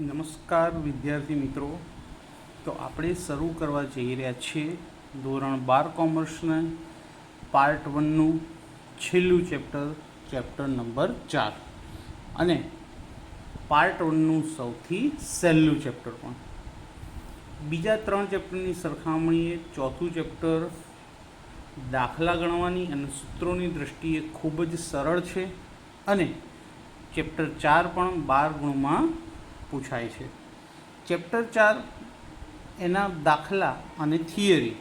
નમસ્કાર વિદ્યાર્થી મિત્રો. તો આપણે શરૂ કરવા જઈ રહ્યા છીએ ધોરણ 12 કોમર્સના પાર્ટ 1નું છેલ્લું ચેપ્ટર નંબર 4 અને પાર્ટ 1નું સૌથી સહેલું ચેપ્ટર પણ. બીજા 3 ચેપ્ટરની સરખામણીએ ચોથું ચેપ્ટર દાખલા ગણવાની અને સૂત્રોની દૃષ્ટિએ ખૂબ જ સરળ છે અને ચેપ્ટર 4 પણ 12 ગુણમાં પૂછાય છે. ચેપ્ટર 4 એના દાખલા અને થિયરી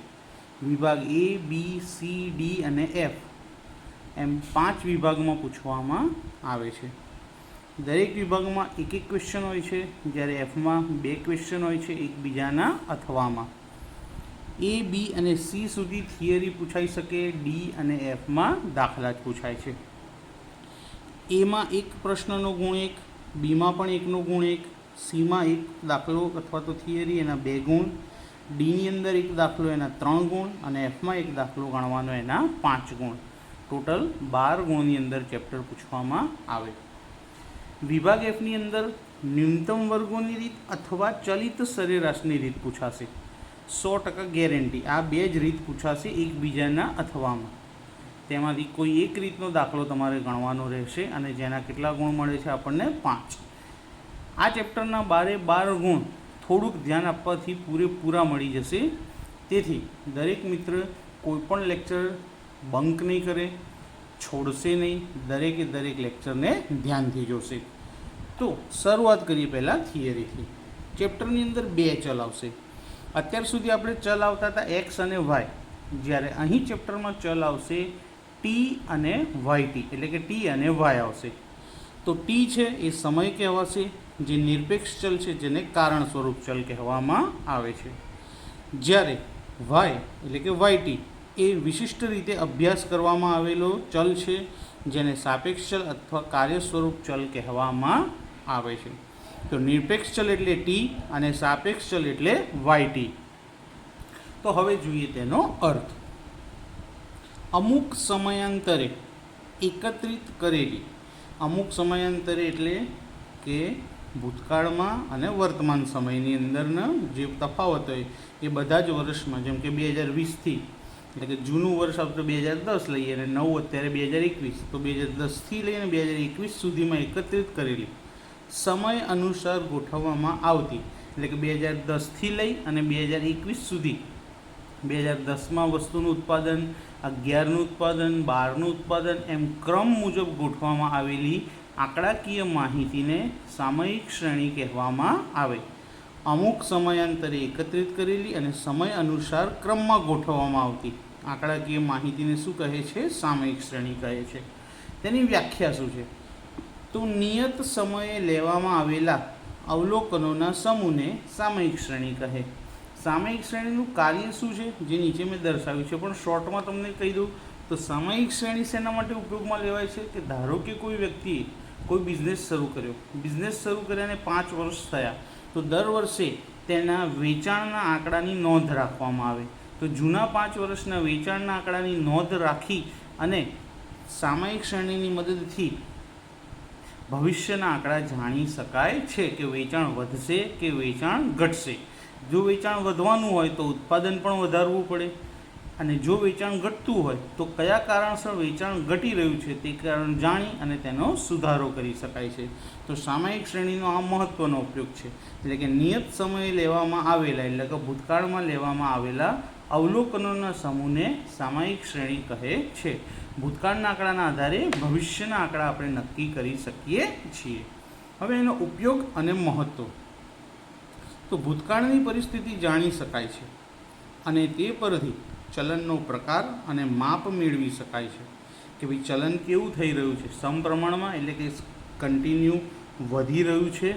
વિભાગ A, B, C, D અને F એમ 5 વિભાગમાં પૂછવામાં આવે છે. દરેક વિભાગમાં એક ક્વેશ્ચન હોય છે, જ્યારે Fમાં 2 ક્વેશ્ચન હોય છે એકબીજાના અથવામાં. A, B અને C સુધી થિયરી પૂછાઈ શકે, D અને Fમાં દાખલા જ પૂછાય છે. Aમાં 1 પ્રશ્નનો ગુણ 1, Bમાં પણ 1નો ગુણ 1, Cમાં 1 દાખલો અથવા તો થિયરી એના 2 ગુણ, Dની અંદર 1 દાખલો એના 3 ગુણ અને Fમાં 1 દાખલો ગણવાનો એના 5 ગુણ. ટોટલ 12 ગુણની અંદર ચેપ્ટર પૂછવામાં આવે. વિભાગ Fની અંદર ન્યૂનતમ વર્ગોની રીત અથવા ચલિત સરેરાશની રીત પૂછાશે. 100% ગેરંટી આ 2 જ રીત પૂછાશે એકબીજાના અથવામાં. તેમાંથી કોઈ એક રીતનો દાખલો તમારે ગણવાનો રહેશે અને જેના કેટલા ગુણ મળે છે આપણને 5. આ ચેપ્ટરના 12 ગુણ થોડુંક ધ્યાન આપવાથી પૂરેપૂરા મળી જશે. તેથી દરેક મિત્ર કોઈપણ લેક્ચર બંક નહીં કરે, છોડશે નહીં, દરેકે દરેક લેક્ચરને ધ્યાનથી જોશે. તો શરૂઆત કરીએ પહેલાં થિયરીથી. ચેપ્ટરની અંદર 2 ચલ આવશે. અત્યાર સુધી આપણે ચલ આવતા હતા એક્સ અને વાય, જ્યારે અહીં ચેપ્ટરમાં ચલ આવશે ટી અને વાય ટી, એટલે કે ટી અને વાય આવશે. તો ટી છે એ સમય કહેવાશે, જે નિરપેક્ષ ચલ છે જેને કારણ સ્વરૂપ ચલ કહેવામાં આવે છે. જ્યારે વાય એટલે કે વાય ટી એ વિશિષ્ટ રીતે અભ્યાસ કરવામાં આવેલો ચલ છે, જેને સાપેક્ષ ચલ અથવા કાર્ય સ્વરૂપ ચલ કહેવામાં આવે છે. તો નિરપેક્ષ ચલ એટલે ટી અને સાપેક્ષ ચલ એટલે વાય ટી. તો હવે જોઈએ તેનો અર્થ. અમુક સમયાંતરે એકત્રિત કરેલી, અમુક સમયાંતરે એટલે કે ભૂતકાળમાં અને વર્તમાન સમયની અંદરના જે તફાવત હોય એ બધા જ વર્ષમાં, જેમ કે 2020થી એટલે કે જૂનું વર્ષ આપણે 2010 લઈએ અને નવું અત્યારે 2021, તો 2010થી લઈને 2021 સુધીમાં એકત્રિત કરેલી સમય અનુસાર ગોઠવવામાં આવતી, એટલે કે 2010થી લઈ અને 2021 સુધી 2010માં વસ્તુનું ઉત્પાદન, 11નું ઉત્પાદન, 12નું ઉત્પાદન એમ ક્રમ મુજબ ગોઠવવામાં આવેલી આંકડાકીય માહિતીને સામયિક શ્રેણી કહેવામાં આવે. અમુક સમયાંતરે એકત્રિત કરેલી અને સમય અનુસાર ક્રમમાં ગોઠવવામાં આવતી આંકડાકીય માહિતીને શું કહે છે? સામયિક શ્રેણી કહે છે. તેની વ્યાખ્યા શું છે? તો નિયત સમયે લેવામાં આવેલા અવલોકનોના સમૂહને સામયિક શ્રેણી કહે. સામયિક શ્રેણીનું કાર્ય શું છે જે નીચે મેં દર્શાવ્યું છે, પણ શોર્ટમાં તમને કહી દઉં તો સામયિક શ્રેણી શેના માટે ઉપયોગમાં લેવાય છે કે ધારો કે કોઈ વ્યક્તિએ કોઈ બિઝનેસ શરૂ કર્યો, બિઝનેસ શરૂ કર્યાને 5 વર્ષ થયા, તો દર વર્ષે તેના વેચાણના આંકડાની નોંધ રાખવામાં આવે. તો જૂના 5 વર્ષના વેચાણના આંકડાની નોંધ રાખી અને સામયિક શ્રેણીની મદદથી ભવિષ્યના આંકડા જાણી શકાય છે કે વેચાણ વધશે કે વેચાણ ઘટશે. જો વેચાણ વધવાનું હોય તો ઉત્પાદન પણ વધારવું પડે, અને જો વેચાણ ઘટતું હોય તો કયા કારણસર વેચાણ ઘટી રહ્યું છે તે કારણ જાણી અને તેનો સુધારો કરી શકાય છે. તો સામયિક શ્રેણીનો આ મહત્ત્વનો ઉપયોગ છે. એટલે કે નિયત સમયે લેવામાં આવેલા, એટલે કે ભૂતકાળમાં લેવામાં આવેલા અવલોકનોના સમૂહને સામયિક શ્રેણી કહે છે. ભૂતકાળના આંકડાના આધારે ભવિષ્યના આંકડા આપણે નક્કી કરી શકીએ છીએ. હવે એનો ઉપયોગ અને મહત્ત્વ. તો ભૂતકાળની પરિસ્થિતિ જાણી શકાય છે અને તે પરથી ચલનનો પ્રકાર અને માપ મેળવી શકાય છે કે ભાઈ ચલન કેવું થઈ રહ્યું છે, સમપ્રમાણમાં એટલે કે કન્ટિન્યુ વધી રહ્યું છે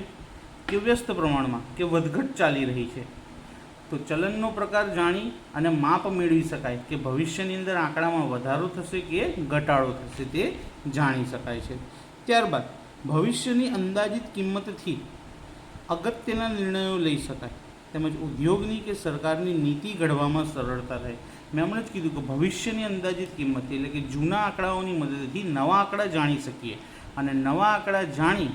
કે વ્યસ્ત પ્રમાણમાં કે વધઘટ ચાલી રહી છે. તો ચલનનો પ્રકાર જાણી અને માપ મેળવી શકાય કે ભવિષ્યની અંદર આંકડામાં વધારો થશે કે ઘટાડો થશે તે જાણી શકાય છે. ત્યારબાદ ભવિષ્યની અંદાજિત કિંમતથી અગત્યના નિર્ણયો લઈ શકાય, તેમજ ઉદ્યોગની કે સરકારની નીતિ ઘડવામાં સરળતા રહે. મેં હમણાં જ કીધું કે ભવિષ્યની અંદાજિત કિંમત એટલે કે જૂના આંકડાઓની મદદથી નવા આંકડા જાણી શકીએ અને નવા આંકડા જાણી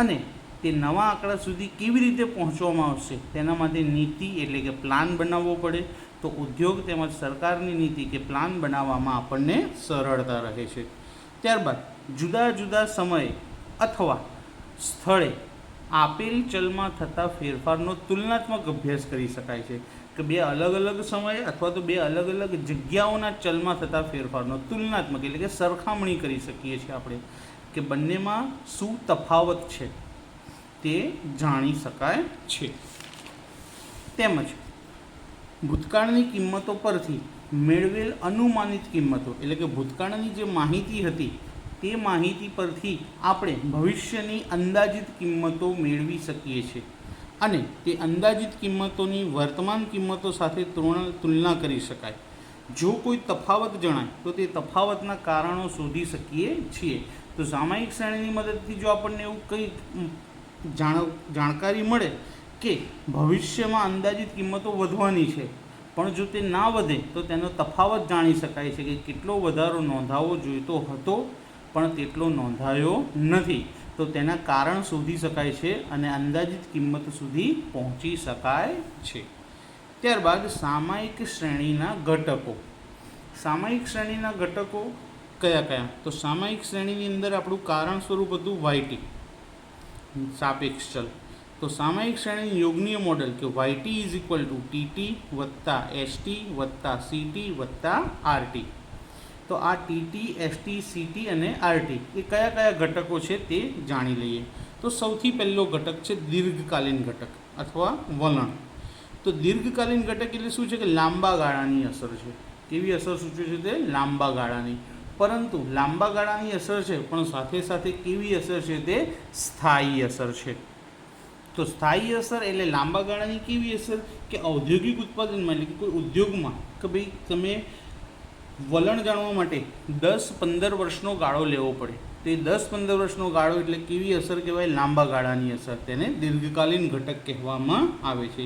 અને તે નવા આંકડા સુધી કેવી રીતે પહોંચવામાં આવશે તેના માટે નીતિ એટલે કે પ્લાન બનાવવો પડે. તો ઉદ્યોગ તેમજ સરકારની નીતિ કે પ્લાન બનાવવામાં આપણને સરળતા રહે છે. ત્યારબાદ જુદા જુદા સમયે અથવા સ્થળે આપેલ ચલમાં થતા ફેરફારનો તુલનાત્મક અભ્યાસ કરી શકાય છે. કે બે અલગ અલગ સમયે અથવા તો બે અલગ અલગ જગ્યાઓના ચલમાં થતા ફેરફારનો તુલનાત્મક એટલે કે સરખામણી કરી શકીએ છીએ આપણે, કે બંનેમાં શું તફાવત છે તે જાણી શકાય છે. તેમજ ભૂતકાળની કિંમતો પરથી મેળવેલ અનુમાનિત કિંમતો એટલે કે ભૂતકાળની જે માહિતી હતી તે માહિતી પરથી આપણે ભવિષ્યની અંદાજિત કિંમતો મેળવી શકીએ છીએ અને તે અંદાજિત કિંમતોની વર્તમાન કિંમતો સાથે તુલના કરી શકાય. જો કોઈ તફાવત જણાય તો તે તફાવતના કારણો શોધી શકીએ છીએ. તો સામયિક શ્રેણીની મદદથી જો આપણને એવું કંઈ જાણકારી મળે કે ભવિષ્યમાં અંદાજિત કિંમતો વધવાની છે, પણ જો તે ના વધે તો તેનો તફાવત જાણી શકાય છે કે કેટલો વધારો નોંધાવો જોઈતો હતો પણ તેટલો નોંધાયો નથી. તો તેના કારણ શોધી શકાય છે અને અંદાજિત કિંમત સુધી પહોંચી શકાય છે. ત્યારબાદ સામયિક શ્રેણીના ઘટકો. સામયિક શ્રેણીના ઘટકો કયા કયા? તો સામયિક શ્રેણીની અંદર આપણું કારણ સ્વરૂપ હતું YT સાપેક્ષ ચલ. તો સામયિક શ્રેણી યોગનીય મોડેલ કે YT is equal to TT વત્તા ST વત્તા CT વત્તા RT. તો આ TT, ST, CT અને RT એ કયા કયા ઘટકો છે તે જાણી લઈએ. તો સૌથી પહેલો ઘટક છે દીર્ઘકાલીન ઘટક અથવા વલણ. તો દીર્ઘકાલીન ઘટક એટલે શું છે કે લાંબા ગાળાની અસર છે. કેવી અસર સૂચવે છે તે? લાંબા ગાળાની. પરંતુ લાંબા ગાળાની અસર છે પણ સાથે સાથે કેવી અસર છે તે? સ્થાયી અસર છે. તો સ્થાયી અસર એટલે લાંબા ગાળાની કેવી અસર કે ઔદ્યોગિક ઉત્પાદનમાં એટલે કે કોઈ ઉદ્યોગમાં કે ભાઈ તમે વલણ જાણવા માટે 10-15 વર્ષનો ગાળો લેવો પડે. તો એ 10-15 વર્ષનો ગાળો એટલે કેવી અસર કહેવાય? લાંબા ગાળાની અસર. તેને દીર્ઘકાલીન ઘટક કહેવામાં આવે છે.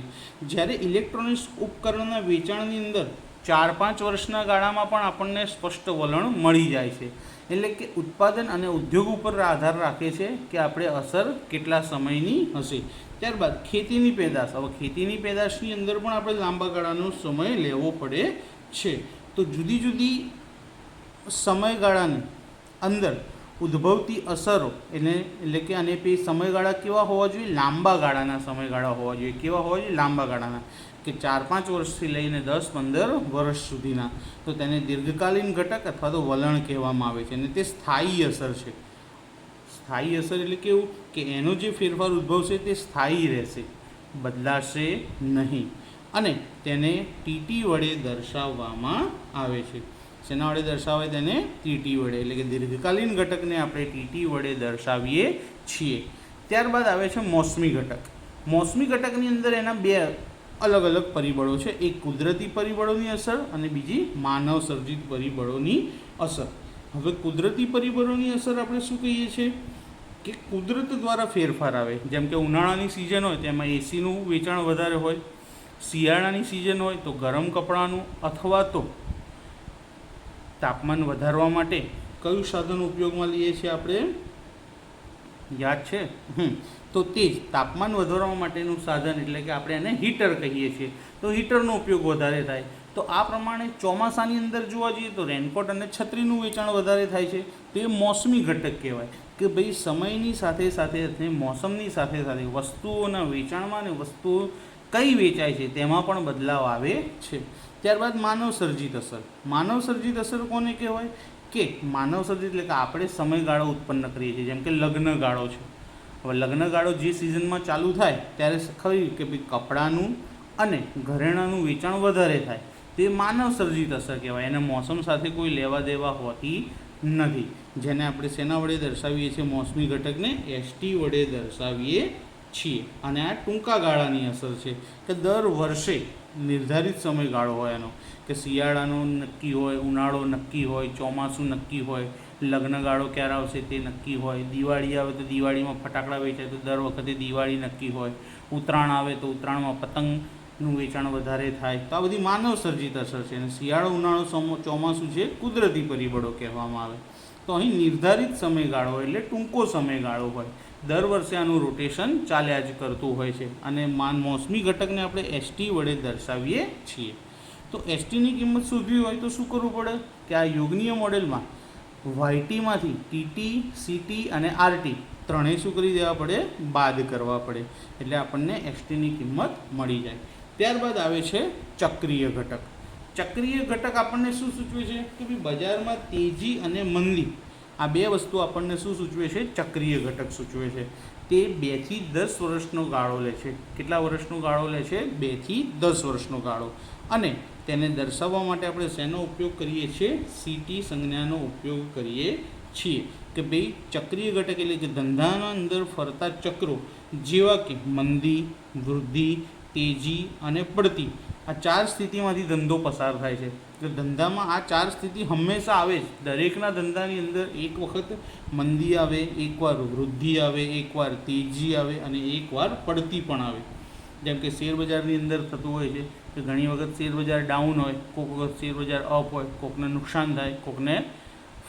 જ્યારે ઇલેક્ટ્રોનિક્સ ઉપકરણોના વેચાણની અંદર 4-5 વર્ષના ગાળામાં પણ આપણને સ્પષ્ટ વલણ મળી જાય છે. એટલે કે ઉત્પાદન અને ઉદ્યોગ ઉપર આધાર રાખે છે કે આપણે અસર કેટલા સમયની હશે. ત્યારબાદ ખેતીની પેદાશ. હવે ખેતીની પેદાશની અંદર પણ આપણે લાંબા ગાળાનો સમય લેવો પડે છે. તો જુદી જુદી સમયગાળાની અંદર ઉદ્ભવતી અસરો એટલે કે અને તે સમયગાળા કેવા હોવા જોઈએ? લાંબા ગાળાના સમયગાળા હોવા જોઈએ. કેવા હોવા જોઈએ? લાંબા ગાળાના, કે 4-5 વર્ષથી લઈને 10-15 વર્ષ સુધીના. તો તેને દીર્ઘકાલીન ઘટક અથવા તો વલણ કહેવામાં આવે છે. અને તે સ્થાયી અસર છે. સ્થાયી અસર એટલે કેવું કે એનો જે ફેરફાર ઉદ્ભવશે તે સ્થાયી રહેશે, બદલાશે નહીં. અને તેને TT વડે દર્શાવવામાં આવે છે. શેના વડે દર્શાવે? તેને TT વડે. એટલે કે દીર્ઘકાલીન ઘટકને આપણે TT વડે દર્શાવીએ છીએ. ત્યારબાદ આવે છે મોસમી ઘટક. મોસમી ઘટકની અંદર એના બે અલગ અલગ પરિબળો છે. એક કુદરતી પરિબળોની અસર અને બીજી માનવ સર્જિત પરિબળોની અસર. હવે કુદરતી પરિબળોની અસર આપણે શું કહીએ છીએ કે કુદરત દ્વારા ફેરફાર આવે. જેમ કે ઉનાળાની સિઝન હોય તેમાં એસીનું વેચાણ વધારે હોય, શિયાળાની સિઝન હોય તો ગરમ કપડાનું, અથવા તો તાપમાન વધારવા માટે કયું સાધન ઉપયોગમાં લઈએ છીએ આપણે? યાદ છે? તો તે જ તાપમાન વધારવા માટેનું સાધન એટલે કે આપણે એને હીટર કહીએ છીએ. તો હીટરનો ઉપયોગ વધારે થાય. તો આ પ્રમાણે ચોમાસાની અંદર જોવા જઈએ તો રેનકોટ અને છત્રીનું વેચાણ વધારે થાય છે. તે મોસમી ઘટક કહેવાય કે ભાઈ સમયની સાથે સાથે મોસમની સાથે સાથે વસ્તુઓના વેચાણમાં અને વસ્તુઓ કઈ વેચાય છે તેમાં પણ બદલાવ આવે છે. ત્યારબાદ માનવ સર્જિત અસર. માનવ સર્જિત અસર કોને કહેવાય? કે માનવ સર્જિત એટલે કે આપણે સમયગાળો ઉત્પન્ન કરીએ છીએ. જેમ કે લગ્નગાળો છે. હવે લગ્નગાળો જે સિઝનમાં ચાલુ થાય ત્યારે ખરી કે ભાઈ કપડાનું અને ઘરેણાંનું વેચાણ વધારે થાય. તે માનવ સર્જિત અસર કહેવાય. એને મોસમ સાથે કોઈ લેવા દેવા હોતી નથી. જેને આપણે શેના વડે દર્શાવીએ છીએ? મોસમી ઘટકને ST વડે દર્શાવીએ છીએ. અને આ ટૂંકા ગાળાની અસર છે કે દર વર્ષે નિર્ધારિત સમયગાળો હોય એનો, કે શિયાળાનો નક્કી હોય, ઉનાળો નક્કી હોય, ચોમાસું નક્કી હોય, લગ્નગાળો ક્યારે આવશે તે નક્કી હોય, દિવાળી આવે તો દિવાળીમાં ફટાકડા વેચાય તો દર વખતે દિવાળી નક્કી હોય, ઉત્તરાયણ આવે તો ઉત્તરાયણમાં પતંગનું વેચાણ વધારે થાય. તો આ બધી માનવ સર્જિત અસર છે. અને શિયાળો, ઉનાળો, ચોમાસું છે કુદરતી પરિબળો કહેવામાં આવે. તો અહીં નિર્ધારિત સમયગાળો એટલે ટૂંકો સમયગાળો હોય, દર વર્ષે આનું રોટેશન ચાલ્યા જ કરતું હોય છે અને મોસમી ઘટકને આપણે એસટી વડે દર્શાવીએ છીએ. તો એસટીની કિંમત શોધવી હોય તો શું કરવું પડે કે આ યોગનીય મોડેલમાં વાયટીમાંથી ટીટી, સીટી અને આરટી ત્રણેય શું કરી દેવા પડે, બાદ કરવા પડે, એટલે આપણને એસટીની કિંમત મળી જાય. ત્યારબાદ આવે છે ચક્રીય ઘટક. ચક્રીય ઘટક આપણને શું સૂચવે છે કે ભાઈ બજારમાં તેજી અને મંદી આ બે વસ્તુ આપણને શું સૂચવે છે, ચક્રીય ઘટક સૂચવે છે. તે 2 થી 10 વર્ષનો ગાળો લે છે. કેટલા વર્ષનો ગાળો લે છે? 2 થી 10 વર્ષનો ગાળો. અને તેને દર્શાવવા માટે આપણે શેનો ઉપયોગ કરીએ છીએ? સીટી સંજ્ઞાનો ઉપયોગ કરીએ છીએ કે ભાઈ ચક્રીય ઘટક એટલે કે ધંધાના અંદર ફરતા ચક્રો જેવા કે મંદી, વૃદ્ધિ, તેજી અને પડતી, આ 4 સ્થિતિમાંથી ધંધો પસાર થાય છે. તો ધંધામાં આ 4 સ્થિતિ હંમેશા આવે જ. દરેકના ધંધાની અંદર એક વખત મંદી આવે, એકવાર વૃદ્ધિ આવે, એકવાર તેજી આવે અને એકવાર પડતી પણ આવે. જેમ કે શેરબજારની અંદર થતું હોય છે કે ઘણી વખત શેરબજાર ડાઉન હોય, કોઈક વખત શેરબજાર અપ હોય, કોકને નુકસાન થાય, કોકને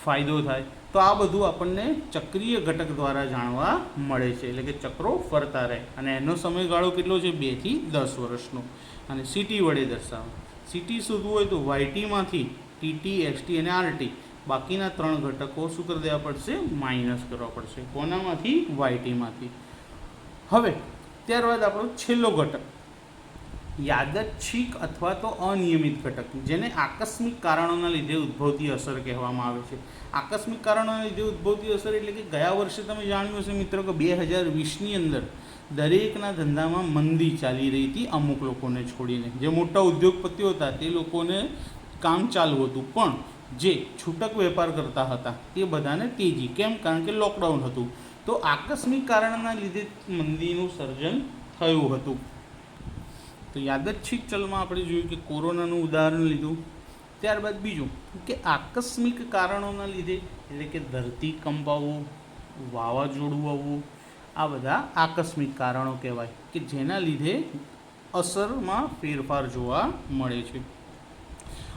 ફાયદો થાય. તો આ બધું આપણને ચક્રીય ઘટક દ્વારા જાણવા મળે છે, એટલે કે ચક્રો ફરતા રહે. અને એનો સમયગાળો કેટલો છે? 2 થી 10 વર્ષનો. અને સીટી વડે દર્શાવો. સીટી શોધવું હોય તો વાયટીમાંથી ટીટી, એસટી અને આરટી બાકીના 3 ઘટકો શું કરી દેવા પડશે? માઇનસ કરવા પડશે. કોનામાંથી? વાયટીમાંથી. હવે ત્યારબાદ આપણો છેલ્લો ઘટક યાદચ્છિક અથવા તો અનિયમિત ઘટક, જેને આકસ્મિક કારણોના લીધે ઉદ્ભવતી અસર કહેવામાં આવે છે. આકસ્મિક કારણોના લીધે ઉદ્ભવતી અસર એટલે કે ગયા વર્ષે તમે જાણ્યું હશે મિત્રો કે 2020ની અંદર દરેકના ધંધામાં મંદી ચાલી રહી હતી, અમુક લોકોને છોડીને. જે મોટા ઉદ્યોગપતિઓ હતા તે લોકોને કામ ચાલુ હતું, પણ જે છૂટક વેપાર કરતા હતા તે બધાને તેજી. કેમ? કારણ કે લોકડાઉન હતું. તો આકસ્મિક કારણના લીધે મંદીનું સર્જન થયું હતું. તો યાદચ્છિક ચલમાં આપણે જોયું કે કોરોનાનું ઉદાહરણ લીધું. ત્યારબાદ બીજું કે આકસ્મિક કારણોના લીધે એટલે કે ધરતીકંપ આવવું, વાવાઝોડું આવવું, આ બધા આકસ્મિક કારણો કહેવાય કે જેના લીધે અસરમાં ફેરફાર જોવા મળે છે.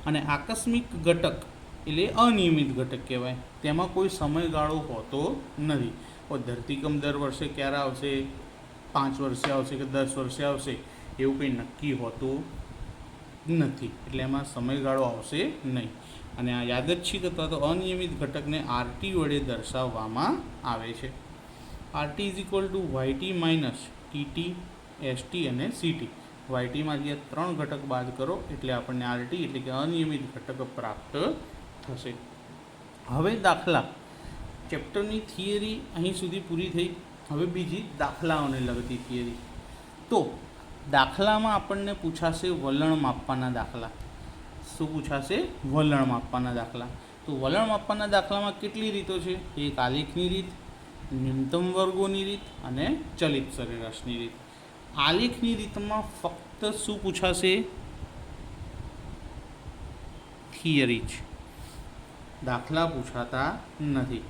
અને આકસ્મિક ઘટક એટલે અનિયમિત ઘટક કહેવાય. તેમાં કોઈ સમયગાળો હોતો નથી. ધરતીકંપ દર વર્ષે ક્યારે આવશે, 5 વર્ષે આવશે કે 10 વર્ષે આવશે, એવું કંઈ નક્કી હોતું નથી. એટલે એમાં સમયગાળો આવશે નહીં. અને આ યાદચ્છિક અથવા તો અનિયમિત ઘટકને આરટી વડે દર્શાવવામાં આવે છે. RT is equal to YT minus TT, ST અને સીટી. વાયટીમાંથી આ 3 ઘટક બાદ કરો એટલે આપણને આરટી એટલે કે અનિયમિત ઘટક પ્રાપ્ત થશે. હવે દાખલા, ચેપ્ટરની થિયરી અહીં સુધી પૂરી થઈ. હવે બીજી દાખલાઓને લગતી થિયરી. તો દાખલામાં આપણને પૂછાશે વલણ માપવાના દાખલા. શું પૂછાશે? વલણ માપવાના દાખલા. તો વલણ માપવાના દાખલામાં કેટલી રીતો છે? એક આલેખની રીત, ન્યૂનતમ વર્ગોની રીત અને ચલિત સરેરાશની રીત. આલેખની રીતમાં ફક્ત શું પૂછાશે? થિયરી જ, દાખલા પૂછાતા નથી.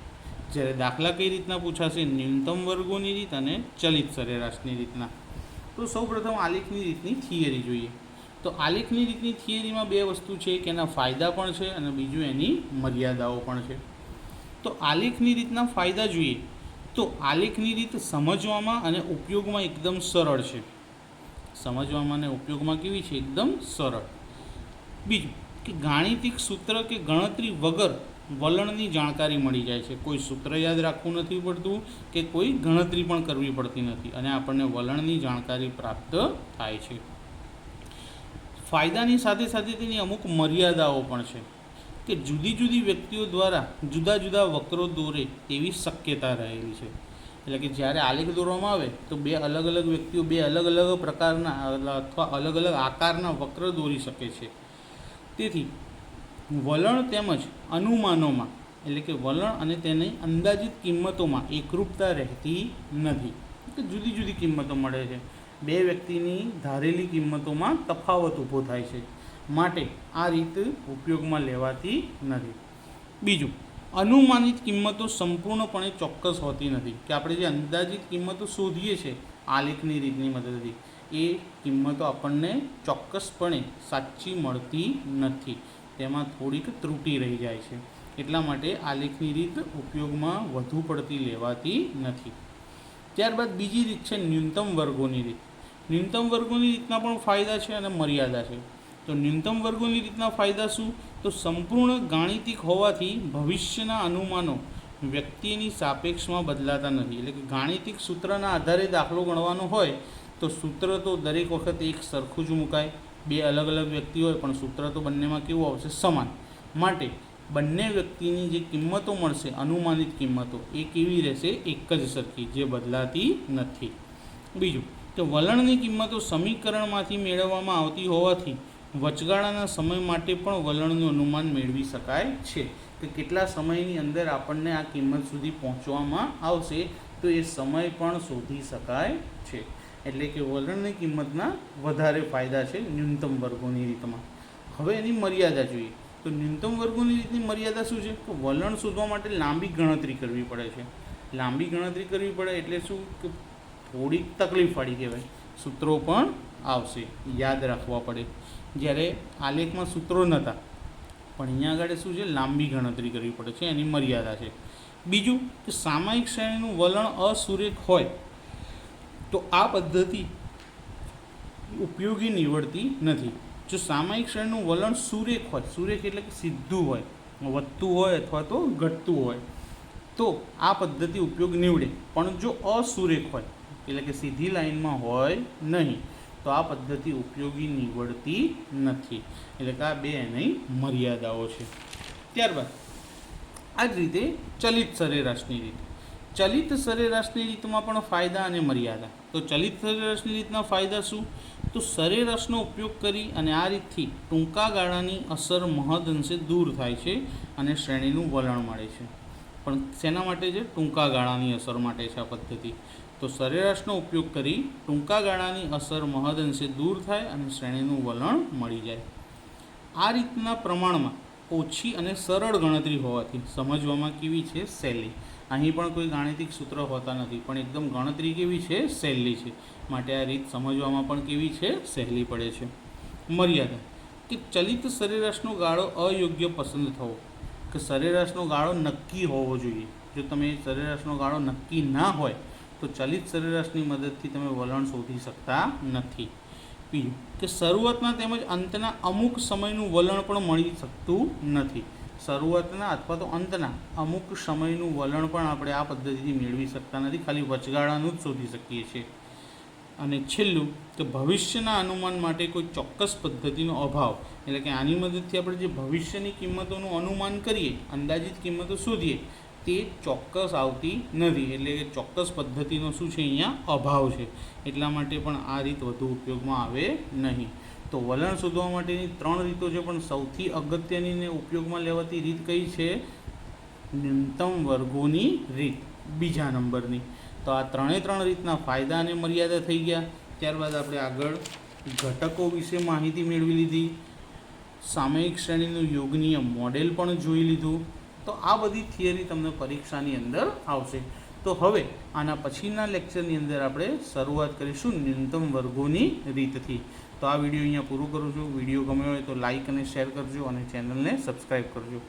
જ્યારે દાખલા કઈ રીતના પૂછાશે? ન્યૂનતમ વર્ગોની રીત અને ચલિત સરેરાશની રીતના. તો સૌપ્રથમ આલેખની રીતની થિયરી જોઈએ. તો આલેખની રીતની થિયરીમાં 2 વસ્તુ છે કે એના ફાયદા પણ છે અને બીજું એની મર્યાદાઓ પણ છે. તો આલેખની રીતના ફાયદા જોઈએ તો આલેખની રીત સમજવામાં અને ઉપયોગમાં એકદમ સરળ છે. સમજવામાં અને ઉપયોગમાં કેવી છે? એકદમ સરળ. બીજું કે ગાણિતિક સૂત્ર કે ગણતરી વગર વલણની જાણકારી મળી જાય છે. કોઈ સૂત્ર યાદ રાખવું નથી પડતું કે કોઈ ગણતરી પણ કરવી પડતી નથી અને આપણને વલણની જાણકારી પ્રાપ્ત થાય છે. ફાયદાની સાથે સાથે તેની અમુક મર્યાદાઓ પણ છે કે જુદી જુદી વ્યક્તિઓ દ્વારા જુદા જુદા વક્રો દોરે તેવી શક્યતા રહેલી છે. એટલે કે જ્યારે આલેખ દોરવામાં આવે તો 2 અલગ અલગ વ્યક્તિઓ 2 અલગ અલગ પ્રકારના અથવા અલગ અલગ આકારના વક્ર દોરી શકે છે. તેથી વલણ તેમજ અનુમાનોમાં એટલે કે વલણ અને તેની અંદાજિત કિંમતોમાં એકરૂપતા રહેતી નથી. કે જુદી જુદી કિંમતો મળે છે. 2 વ્યક્તિની ધારેલી કિંમતોમાં તફાવત ઊભો થાય છે. માટે આ રીત ઉપયોગમાં લેવાતી નથી. બીજું, અનુમાનિત કિંમતો સંપૂર્ણપણે ચોક્કસ હોતી નથી. કે આપણે જે અંદાજિત કિંમતો શોધીએ છીએ આલેખની રીતની મદદથી, એ કિંમતો આપણને ચોક્કસપણે સાચી મળતી નથી. તેમાં થોડીક ત્રુટિ રહી જાય છે. એટલા માટે આલેખની રીત ઉપયોગમાં વધુ પડતી લેવાતી નથી. ત્યારબાદ બીજી રીત છે ન્યૂનતમ વર્ગોની રીત. ન્યૂનતમ વર્ગોની રીતના પણ ફાયદા છે અને મર્યાદા છે. તો ન્યૂનતમ વર્ગોની રીતના ફાયદા શું? તો સંપૂર્ણ ગાણિતિક હોવાથી ભવિષ્યના અનુમાનો વ્યક્તિની સાપેક્ષમાં બદલાતા નથી. એટલે કે ગાણિતિક સૂત્રના આધારે દાખલો ગણવાનો હોય તો સૂત્ર તો દરેક વખતે એક સરખું જ મુકાય. બે અલગ અલગ વ્યક્તિ હોય પણ સૂત્ર તો બંનેમાં કેવું આવશે? સમાન. માટે બંને વ્યક્તિની જે કિંમતો મળશે, અનુમાનિત કિંમતો, એ કેવી રહેશે? એક જ સરખી, જે બદલાતી નથી. બીજું કે વલણની કિંમતો સમીકરણમાંથી મેળવવામાં આવતી હોવાથી વચગાળાના સમય માટે પણ વલણનું અનુમાન મેળવી શકાય છે. કે કેટલા સમયની અંદર આપણને આ કિંમત સુધી પહોંચવામાં આવશે તો એ સમય પણ શોધી શકાય છે. એટલે કે વલણની કિંમતના વધારે ફાયદા છે ન્યૂનતમ વર્ગોની રીતમાં. હવે એની મર્યાદા જોઈએ. તો ન્યૂનતમ વર્ગોની રીતની મર્યાદા શું છે? તો વલણ શોધવા માટે લાંબી ગણતરી કરવી પડે છે. લાંબી ગણતરી કરવી પડે એટલે શું? કે થોડીક તકલીફવાળી કહેવાય. સૂત્રો પણ આવશે, યાદ રાખવા પડે. જ્યારે આલેખમાં સૂત્રો નહોતા, પણ અહીંયા આગળ શું છે? લાંબી ગણતરી કરવી પડે છે, એની મર્યાદા છે. બીજું કે સામાયિક શ્રેણીનું વલણ અસુરેખ હોય તો આ પદ્ધતિ ઉપયોગી નીવડતી નથી. જો સામાયિક શ્રેણીનું વલણ સુરેખ હોય, સુરેખ એટલે કે સીધું હોય, વધતું હોય અથવા તો ઘટતું હોય, તો આ પદ્ધતિ ઉપયોગ નીવડે. પણ જો અસુરેખ હોય એટલે કે સીધી લાઈનમાં હોય નહીં તો આ પદ્ધતિ ઉપયોગી નીવડતી નથી. એટલે કે આ બે એની મર્યાદાઓ છે. ત્યારબાદ આ જ રીતે ચલિત સરેરાશની રીત. ચલિત સરેરાશની રીતમાં પણ ફાયદા અને મર્યાદા. તો ચલિત સરેરાશની રીતના ફાયદા શું? તો સરેરાશનો ઉપયોગ કરી અને આ રીતથી ટૂંકા ગાળાની અસર મહદઅંશે દૂર થાય છે અને શ્રેણીનું વલણ મળે છે. પણ શેના માટે છે? ટૂંકા ગાળાની અસર માટે છે આ પદ્ધતિ. તો સરેરાશનો ઉપયોગ કરી ટૂંકા ગાળાની અસર મહદઅંશે દૂર થાય અને શ્રેણીનું વલણ મળી જાય. આ રીતના પ્રમાણમાં ઓછી અને સરળ ગણતરી હોવાથી સમજવામાં કેવી છે? સહેલી. અહીં પણ કોઈ ગાણિતિક સૂત્ર હોતા નથી, પણ એકદમ ગણતરી કેવી છે? સહેલી છે. માટે આ રીત સમજવામાં પણ કેવી છે? સહેલી પડે છે. મર્યાદા કે ચલિત સરેરાશનો ગાળો અયોગ્ય પસંદ થવો. કે સરેરાશનો ગાળો નક્કી હોવો જોઈએ. જો તમે સરેરાશનો ગાળો નક્કી ના હોય તો ચલિત સરેરાશની મદદથી તમે વલણ શોધી શકતા નથી. બીજું કે શરૂઆતના તેમજ અંતના અમુક સમયનું વલણ પણ મળી શકતું નથી. શરૂઆતના અથવા તો અંતના અમુક સમયનું વલણ પણ આપણે આ પદ્ધતિથી મેળવી શકતા નથી, ખાલી વચગાળાનું જ શોધી શકીએ છીએ. અને છેલ્લું કે ભવિષ્યના અનુમાન માટે કોઈ ચોક્કસ પદ્ધતિનો અભાવ. એટલે કે આની મદદથી આપણે જે ભવિષ્યની કિંમતોનું અનુમાન કરીએ, અંદાજિત કિંમતો શોધીએ, તે ચોક્કસ આવતી નથી. એટલે કે ચોક્કસ પદ્ધતિનો શું છે? અહીંયા અભાવ છે. એટલા માટે પણ આ રીત વધુ ઉપયોગમાં આવે નહીં. તો વલણ શોધવા માટેની 3 રીતો છે, પણ સૌથી અગત્યની ને ઉપયોગમાં લેવાતી રીત કઈ છે? ન્યૂનતમ વર્ગોની રીત, બીજા નંબરની. તો આ 3 રીતના ફાયદા અને મર્યાદા થઈ ગયા. ત્યારબાદ આપણે આગળ ઘટકો વિશે માહિતી મેળવી લીધી. સામયિક શ્રેણીનું યોગનીય મોડેલ પણ જોઈ લીધું. તો આ બધી થિયરી તમને પરીક્ષાની અંદર આવશે. તો હવે આના પછીના લેક્ચરની અંદર આપણે શરૂઆત કરીશું ન્યૂનતમ વર્ગોની રીતથી. તો આ વિડીયો અહીંયા પૂરું કરું છું. વિડીયો ગમ્યો હોય તો લાઇક અને શેર કરજો અને ચેનલને સબસ્ક્રાઈબ કરજો.